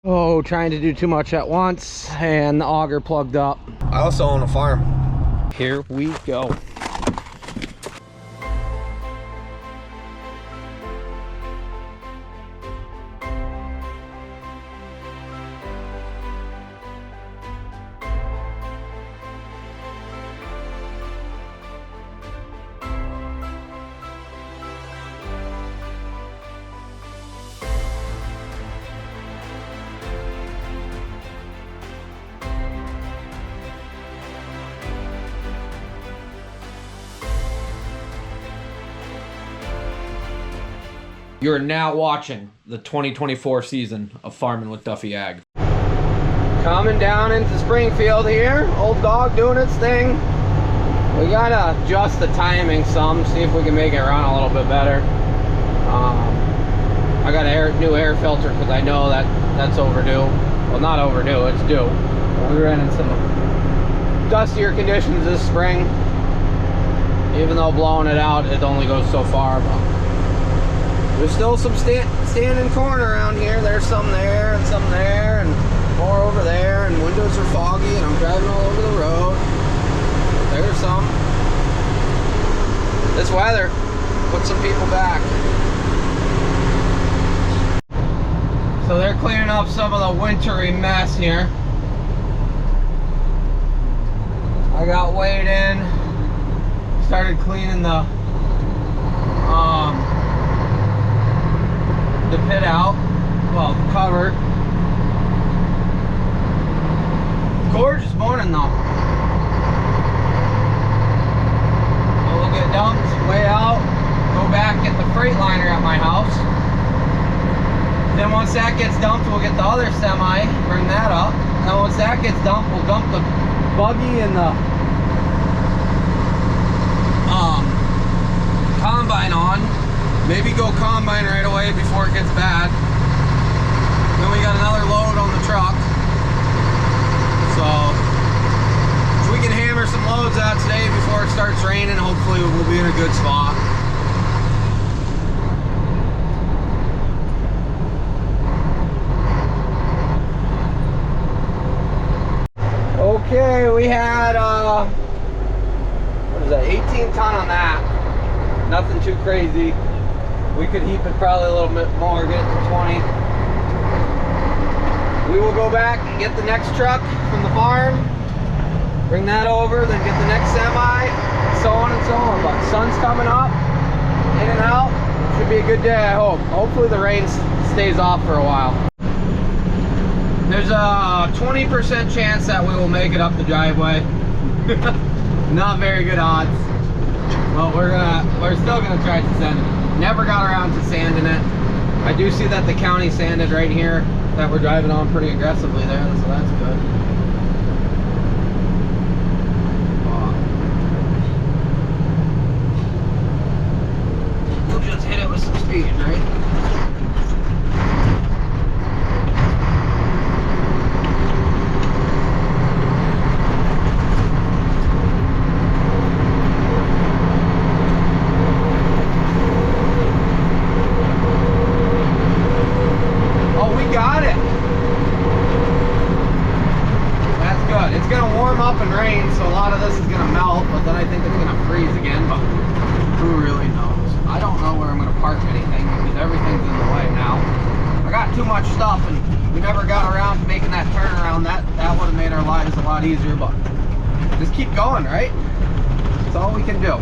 Oh, trying to do too much at once and the auger plugged up. I also own a farm. Here we go. You're now watching the 2024 season of Farming with Duffy Ag. Coming down into Springfield here. Old dog doing its thing. We gotta adjust the timing some, see if we can make it run a little bit better. I got a new air filter because I know that's overdue. Well, not overdue, it's due. We ran in some dustier conditions this spring. Even though blowing it out, it only goes so far. But there's still some standing corn around here. There's some there and some there and more over there, and windows are foggy and I'm driving all over the road. There's some. This weather put some people back. So they're cleaning up some of the wintry mess here. I got weighed in, started cleaning the pit out, well, cover. Gorgeous morning though. So we'll get dumped way out, go back, get the Freightliner at my house. Then once that gets dumped, we'll get the other semi, bring that up. And once that gets dumped, we'll dump the buggy and the combine on. Maybe go combine right away before it gets bad. Then we got another load on the truck. So if we can hammer some loads out today before it starts raining, hopefully we'll be in a good spot. Okay, we had what is that, 18 ton on that. Nothing too crazy. We could heap it probably a little bit more, get it to 20. We will go back and get the next truck from the farm, bring that over, then get the next semi, so on and so on. But sun's coming up, in and out. Should be a good day, I hope. Hopefully the rain stays off for a while. There's a 20% chance that we will make it up the driveway. Not very good odds. But we're still gonna try to sand it. Never got around to sanding it. I do see that the county sanded right here that we're driving on pretty aggressively there, so that's good. We'll just hit it with some speed, right? Up and rain, so a lot of this is gonna melt, but then I think it's gonna freeze again, but who really knows? I don't know where I'm gonna park anything because everything's in the way now. I got too much stuff and we never got around to making that turnaround. That would have made our lives a lot easier, but just keep going, right? That's all we can do.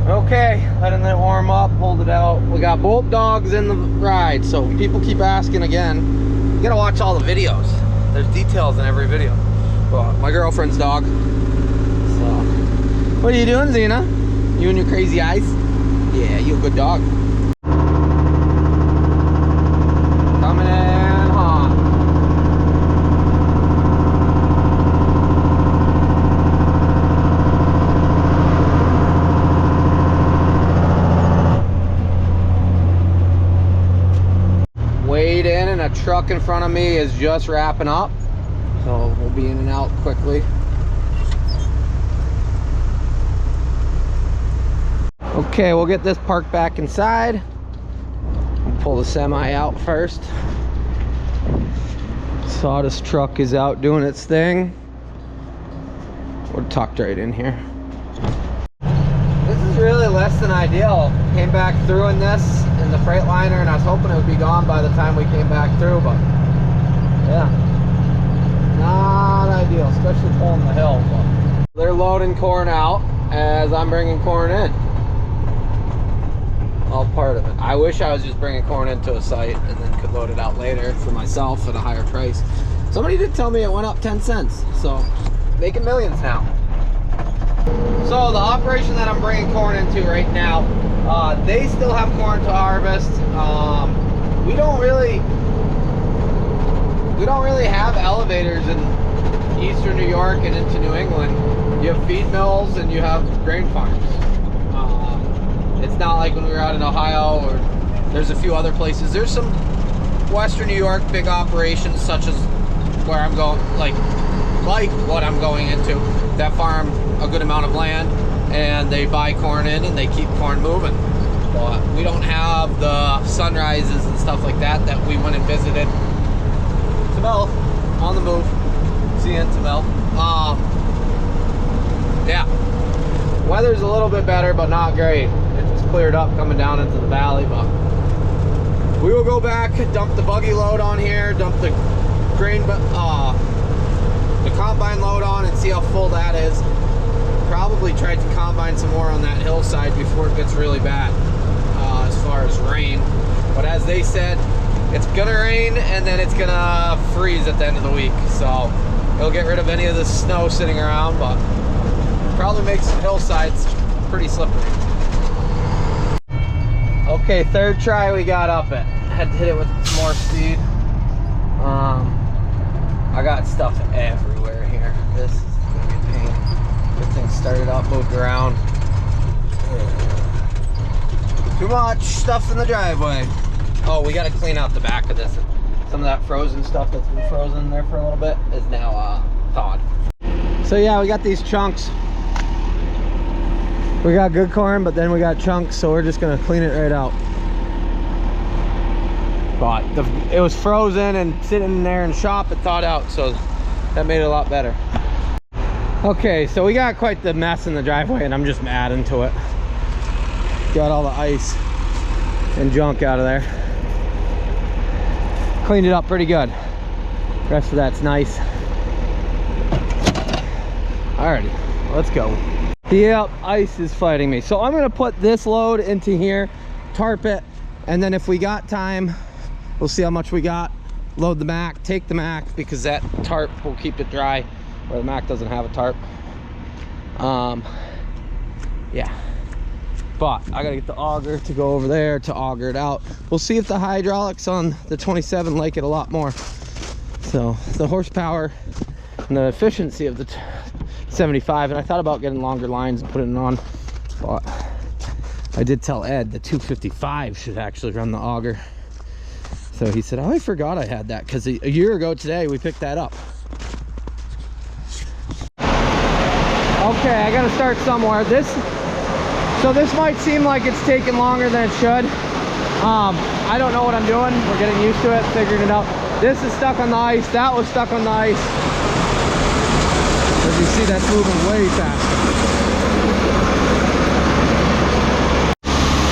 Okay, letting it warm up, pulled it out. We got both dogs in the ride, so people keep asking again. You gotta watch all the videos. There's details in every video. Well, my girlfriend's dog. So, what are you doing, Zena? You and your crazy eyes? Yeah, you a good dog. Coming in hot. Weighed in, and a truck in front of me is just wrapping up, so we'll be in and out quickly. Okay, we'll get this parked back inside. We'll pull the semi out first. Sawdust truck is out doing its thing. We're tucked right in here. This is really less than ideal. Came back through in this in the Freightliner, and I was hoping it would be gone by the time we came back through, but yeah, not ideal, especially pulling the hill. But they're loading corn out as I'm bringing corn in. All part of it. I wish I was just bringing corn into a site and then could load it out later for myself at a higher price. Somebody did tell me it went up 10 cents, so making millions now. So the operation that I'm bringing corn into right now, they still have corn to harvest. We don't really have elevators in eastern New York and into New England. You have feed mills and you have grain farms. It's not like when we were out in Ohio, or there's a few other places. There's some western New York big operations, such as where I'm going, like what I'm going into, that farm a good amount of land and they buy corn in and they keep corn moving. But we don't have the sunrises and stuff like that that we went and visited. Tamil, on the move. See you in Tamil. Yeah, weather's a little bit better, but not great. It just cleared up coming down into the valley, but we will go back, dump the buggy load on here, dump the grain, the combine load on, and see how full that is. Probably try to combine some more on that hillside before it gets really bad as far as rain. But as they said, it's gonna rain and then it's gonna freeze at the end of the week, so it'll get rid of any of the snow sitting around, but probably makes some hillsides pretty slippery. Okay, third try we got up it. Had to hit it with some more speed. I got stuff everywhere here. This is gonna be a pain. Everything started up, moved around. Too much stuff in the driveway. Oh, we gotta clean out the back of this. Some of that frozen stuff that's been frozen there for a little bit is now thawed. So yeah, we got these chunks. We got good corn, but then we got chunks, so we're just gonna clean it right out. But it was frozen and sitting in there in the shop, it thawed out, so that made it a lot better. Okay, so we got quite the mess in the driveway, and I'm just adding to it. Got all the ice and junk out of there. Cleaned it up pretty good. Rest of that's nice. Alrighty, let's go. Yep, ice is fighting me. So I'm gonna put this load into here, tarp it, and then if we got time, we'll see how much we got. Load the Mack, take the Mack, because that tarp will keep it dry, where the Mack doesn't have a tarp. Yeah. But I gotta get the auger to go over there to auger it out. We'll see if the hydraulics on the 27 like it a lot more. So the horsepower and the efficiency of the 75, and I thought about getting longer lines and putting it on, but I did tell Ed the 255 should actually run the auger. So he said, oh, I forgot I had that, because a year ago today we picked that up. Okay, I gotta start somewhere. So this might seem like it's taking longer than it should. I don't know what I'm doing. We're getting used to it, figuring it out. This is stuck on the ice. That was stuck on the ice. As you see, that's moving way faster.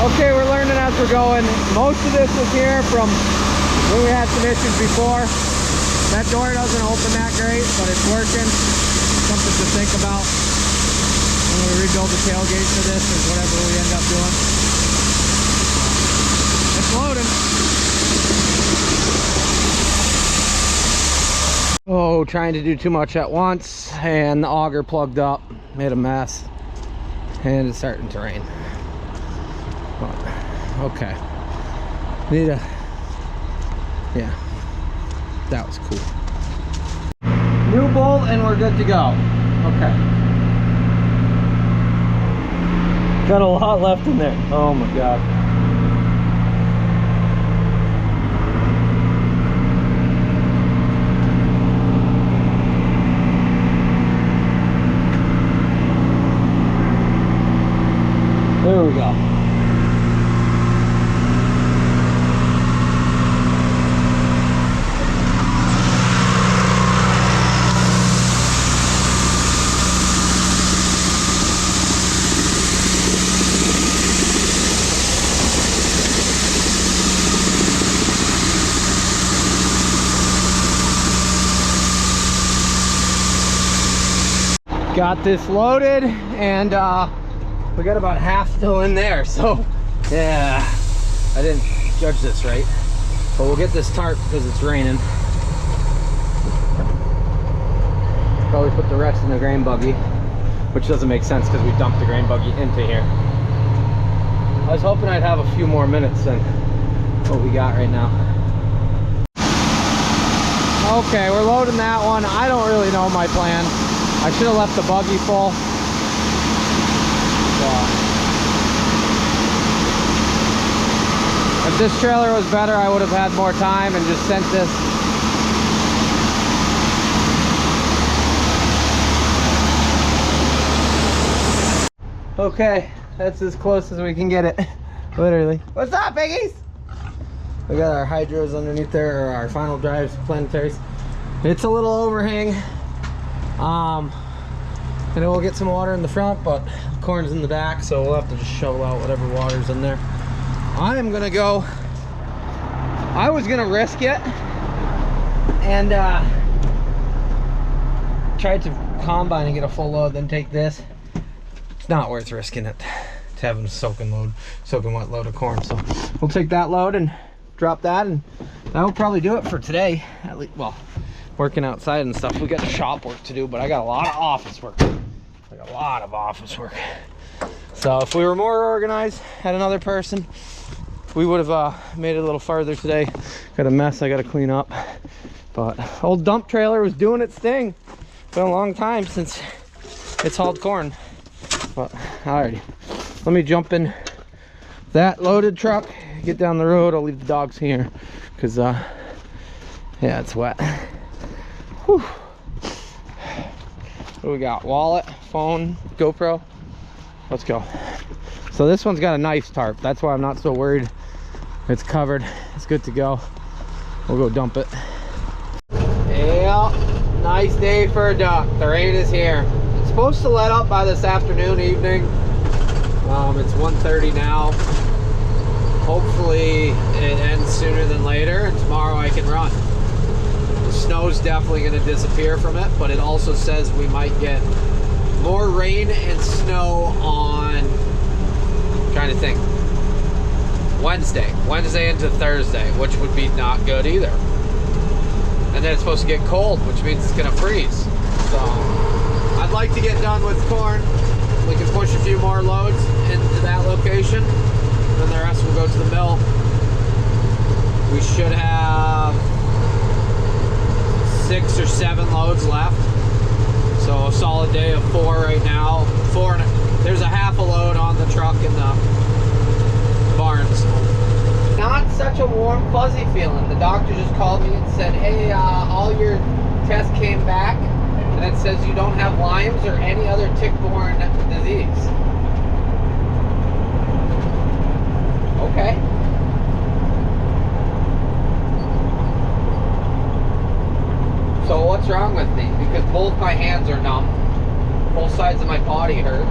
Okay, we're learning as we're going. Most of this was here from when we had some issues before. That door doesn't open that great, but it's working. Something to think about when we rebuild the tailgate for this, or whatever we end up doing. It's loading. Oh, trying to do too much at once, and the auger plugged up, made a mess, and it's starting to rain. But, okay. Yeah, that was cool. New bolt, and we're good to go. Okay. Got a lot left in there. Oh my god. There we go. Got this loaded, and we got about half still in there, so yeah, I didn't judge this right. But we'll get this tarp because it's raining. Probably put the rest in the grain buggy, which doesn't make sense because we dumped the grain buggy into here. I was hoping I'd have a few more minutes than what we got right now. Okay, we're loading that one. I don't really know my plan. I should have left the buggy full. If this trailer was better, I would have had more time and just sent this. Okay, that's as close as we can get it. Literally. What's up, piggies? We got our hydros underneath there, or our final drives, planetaries. It's a little overhang. And we'll get some water in the front, but corn's in the back, so we'll have to just shovel out whatever water's in there. I am gonna go. I was gonna risk it and try to combine and get a full load, then take this. It's not worth risking it to have a soaking wet load of corn. So we'll take that load and drop that, and that will probably do it for today. At least, well, working outside and stuff. We got shop work to do, but I got a lot of office work. Like a lot of office work. So if we were more organized, had another person, we would have made it a little farther today. Got a mess I got to clean up. But old dump trailer was doing its thing. Been a long time since it's hauled corn. But alrighty, let me jump in that loaded truck, get down the road. I'll leave the dogs here because yeah, it's wet. Whew. What do we got? Wallet, phone, GoPro. Let's go. So this one's got a nice tarp. That's why I'm not so worried. It's covered. It's good to go. We'll go dump it. Yeah, nice day for a duck. The rain is here. It's supposed to let up by this afternoon, evening. It's 1:30 now. Hopefully it ends sooner than later, and tomorrow I can run. The snow's definitely going to disappear from it, but it also says we might get more rain and snow on, I'm trying to think, Wednesday into Thursday, which would be not good either. And then it's supposed to get cold, which means it's going to freeze. So I'd like to get done with corn. We can push a few more loads into that location, and then the rest will go to the mill. We should have 6 or 7 loads left. So a solid day of 4 right now. There's a half a load on the truck in the barns. Not such a warm, fuzzy feeling. The doctor just called me and said, hey, all your tests came back, and it says you don't have Lyme's or any other tick-borne disease. Okay. So what's wrong with me? Because both my hands are numb. Both sides of my body hurt.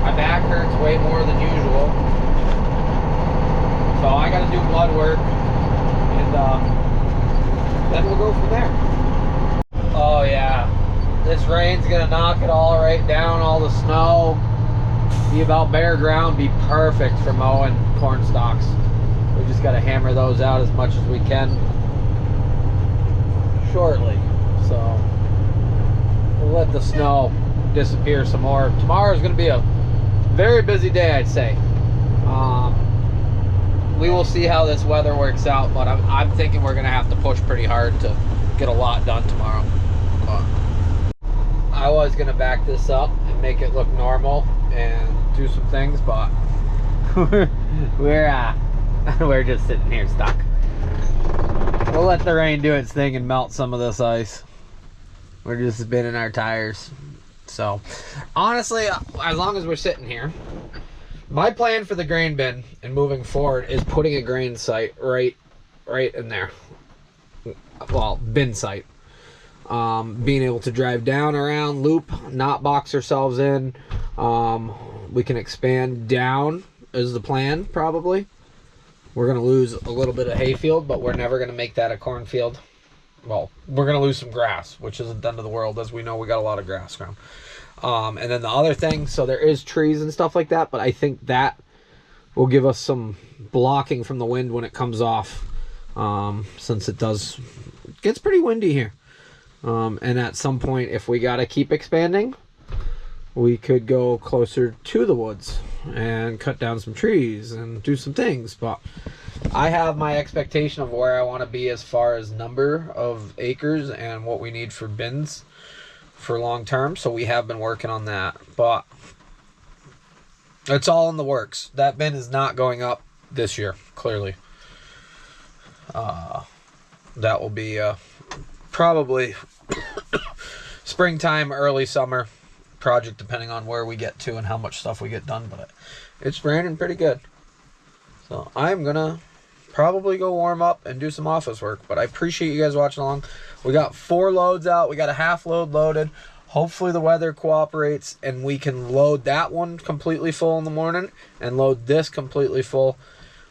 My back hurts way more than usual. So I gotta do blood work, and then we'll go from there. Oh yeah, this rain's gonna knock it all right down, all the snow. Be about bare ground, be perfect for mowing corn stalks. We just gotta hammer those out as much as we can shortly. So we'll let the snow disappear some more. Tomorrow's gonna be a very busy day, I'd say. We will see how this weather works out, but I'm thinking we're gonna have to push pretty hard to get a lot done tomorrow. I was gonna back this up and make it look normal and do some things, but we're just sitting here stuck. We'll let the rain do its thing and melt some of this ice. We're just spinning our tires. So honestly, as long as we're sitting here, my plan for the grain bin and moving forward is putting a grain site right in there. Well, bin site. Being able to drive down, around, loop, not box ourselves in. We can expand down is the plan, probably. We're going to lose a little bit of hayfield, but we're never going to make that a cornfield. well, we're going to lose some grass, which isn't the end of the world. As we know, we got a lot of grass ground. And then the other thing, so there is trees and stuff like that, but I think that will give us some blocking from the wind when it comes off, since it gets pretty windy here. And at some point, if we got to keep expanding, we could go closer to the woods and cut down some trees and do some things. But I have my expectation of where I want to be as far as number of acres and what we need for bins for long term. So we have been working on that, but it's all in the works. That bin is not going up this year, clearly. That will be probably springtime, early summer project, depending on where we get to and how much stuff we get done. But it's raining pretty good, so I'm gonna probably go warm up and do some office work. But I appreciate you guys watching along. We got 4 loads out. We got a half load loaded. Hopefully the weather cooperates and we can load that one completely full in the morning and load this completely full,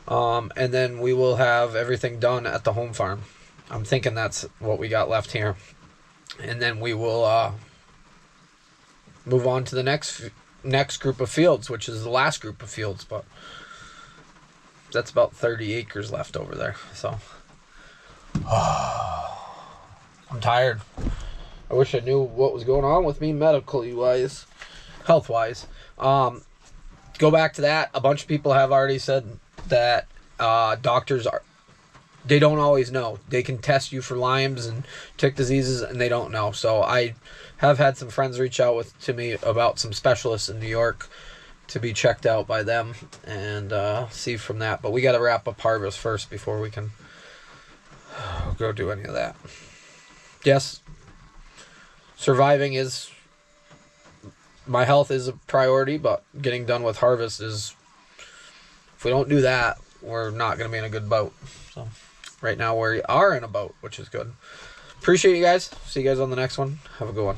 and then we will have everything done at the home farm. I'm thinking that's what we got left here, and then we will move on to the next group of fields, which is the last group of fields. But that's about 30 acres left over there. So I'm tired. I wish I knew what was going on with me medically wise, health wise. Go back to that. A bunch of people have already said that doctors they don't always know. They can test you for Lyme's and tick diseases, and they don't know. So I have had some friends reach out to me about some specialists in New York to be checked out by them and see from that. But we got to wrap up harvest first before we can go do any of that. Yes, surviving is, my health is a priority, but getting done with harvest is, if we don't do that, we're not going to be in a good boat. So right now we are in a boat, which is good. Appreciate you guys. See you guys on the next one. Have a good one.